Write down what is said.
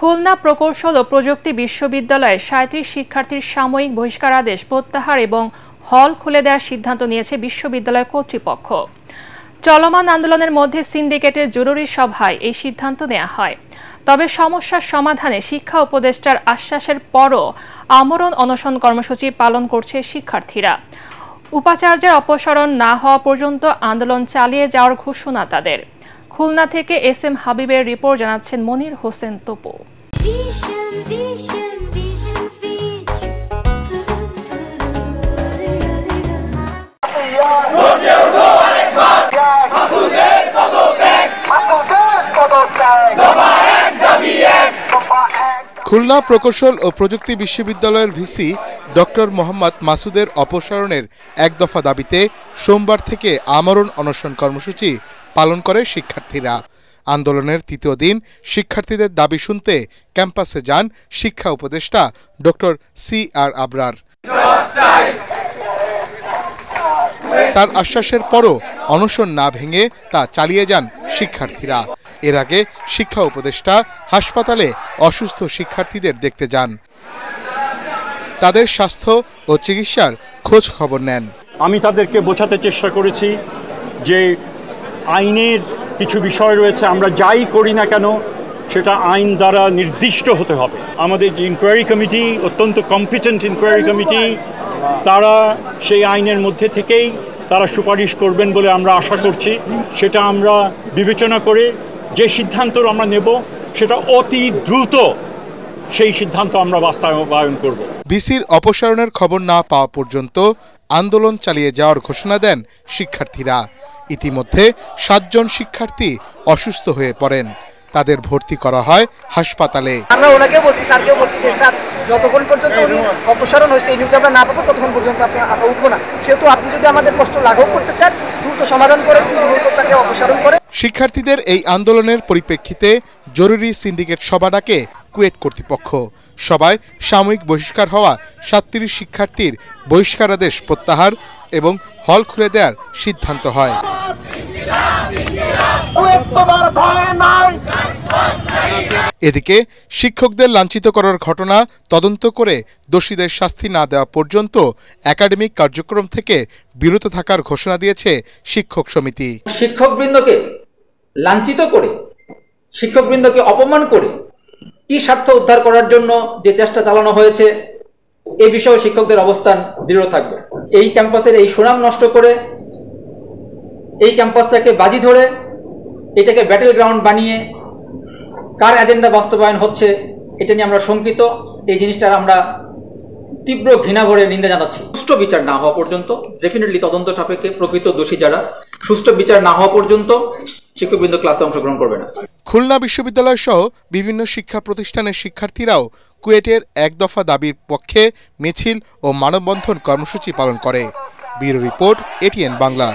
খুলনা প্রকৌশল ও প্রযুক্তি বিশ্ববিদ্যালয়ের ৩৭ শিক্ষার্থীর সাময়িক বহিষ্কার আদেশ প্রত্যাহার এবং হল খুলে দেওয়ার সিদ্ধান্ত নিয়েছে বিশ্ববিদ্যালয় কর্তৃপক্ষ। চলমান আন্দোলনের মধ্যে সিন্ডিকেটের জরুরি সভায় এই সিদ্ধান্ত নেওয়া হয়। তবে সমস্যার সমাধানে শিক্ষা উপদেষ্টার আশ্বাসের পরও আমরণ অনশন কর্মসূচি পালন করছে শিক্ষার্থীরা। উপাচার্যের অপসারণ না হওয়া পর্যন্ত আন্দোলন চালিয়ে যাওয়ার ঘোষণা তাদের। খুলনা থেকে এস.এম. হাবিবের রিপোর্ট জানাচ্ছেন মনির হোসেন তপু। খুলনা প্রকৌশল ও প্রযুক্তি বিশ্ববিদ্যালয়ের ভিসি ডক্টর মোহাম্মদ মাসুদের অপসারণের এক দফা দাবিতে সোমবার থেকে আমরণ অনশন কর্মসূচি পালন করে শিক্ষার্থীরা। আন্দোলনের তৃতীয় দিন শিক্ষার্থীদের দাবি শুনতে ক্যাম্পাসে যান শিক্ষা উপদেষ্টা ডক্টর সি.আর. আবরার। তার আশ্বাসের পরও অনশন না ভেঙে তা চালিয়ে যান শিক্ষার্থীরা। এর আগে শিক্ষা উপদেষ্টা হাসপাতালে অসুস্থ শিক্ষার্থীদের দেখতে যান, তাদের স্বাস্থ্য ও চিকিৎসার খোঁজ খবর নেন। আমি তাদেরকে বোঝাতে চেষ্টা করেছি যে আইনের কিছু বিষয় রয়েছে, আমরা যাই করি না কেন সেটা আইন দ্বারা নির্দিষ্ট হতে হবে। আমাদের যে ইনকোয়ারি কমিটি, অত্যন্ত কম্পিটেন্ট ইনকোয়ারি কমিটি, তারা সেই আইনের মধ্যে থেকেই তারা সুপারিশ করবেন বলে আমরা আশা করছি। সেটা আমরা বিবেচনা করে যে সিদ্ধান্ত আমরা নেব সেটা অতি দ্রুত সেই সিদ্ধান্ত আমরা বাস্তবায়ন করব। ভিসির অপসারণের খবর না পাওয়া পর্যন্ত আন্দোলন চালিয়ে যাওয়ার ঘোষণা দেন শিক্ষার্থীরা। ইতিমধ্যে ৭ জন শিক্ষার্থী অসুস্থ হয়ে পড়েন, তাদের ভর্তি করা হয় হাসপাতালে। আমরা ওনাকে বলছি, স্যারকেও বলছি যে স্যার যতক্ষণ পর্যন্ত উনি অপসারণ হয়েছে এই নিউজ আমরা না পাবো ততক্ষণ পর্যন্ত আমরা উঠবো না। সেহেতু আপনি যদি আমাদের কষ্ট লাঘব করতে চান দ্রুত সমাধান করেন, দ্রুত তাকে অপসারণ করে। শিক্ষার্থীদের এই আন্দোলনের পরিপ্রেক্ষিতে জরুরি সিন্ডিকেট সভা ডাকে কুয়েট কর্তৃপক্ষ। সভায় সাময়িক বহিষ্কার হওয়া ৩৭ শিক্ষার্থীর বহিষ্কারাদেশ প্রত্যাহার এবং হল খুলে দেওয়ার সিদ্ধান্ত হয়। এদিকে শিক্ষকদের লাঞ্ছিত করার ঘটনা তদন্ত করে দোষীদের শাস্তি না দেওয়া পর্যন্ত একাডেমিক কার্যক্রম থেকে বিরত থাকার ঘোষণা দিয়েছে শিক্ষক সমিতি। শিক্ষকবৃন্দকে লাঞ্ছিত করে, শিক্ষকবৃন্দকে অপমান করে কি স্বার্থ উদ্ধার করার জন্য যে চেষ্টা চালানো হয়েছে এ বিষয়ে শিক্ষকদের অবস্থান দৃঢ় থাকবে। এই ক্যাম্পাসের এই সুনাম নষ্ট করে, এই ক্যাম্পাসটাকে বাজি ধরে, এটাকে ব্যাটেল গ্রাউন্ড বানিয়ে কার এজেন্ডা বাস্তবায়ন হচ্ছে এটা নিয়ে আমরা শঙ্কিত। এই জিনিসটার আমরা তীব্র ঘৃণা ভরে নিন্দা জানাচ্ছি। সুষ্ঠু বিচার না হওয়া পর্যন্ত, ডেফিনেটলি তদন্ত সাপেক্ষে প্রকৃত দোষী যারা, সুষ্ঠু বিচার না হওয়া পর্যন্ত শিক্ষকবৃন্দ ক্লাসে অংশগ্রহণ করবে না। খুলনা বিশ্ববিদ্যালয় সহ বিভিন্ন শিক্ষা প্রতিষ্ঠানের শিক্ষার্থীরাও কুয়েটের এক দফা দাবির পক্ষে মিছিল ও মানববন্ধন কর্মসূচি পালন করে। Bureau report, ATN Bangla.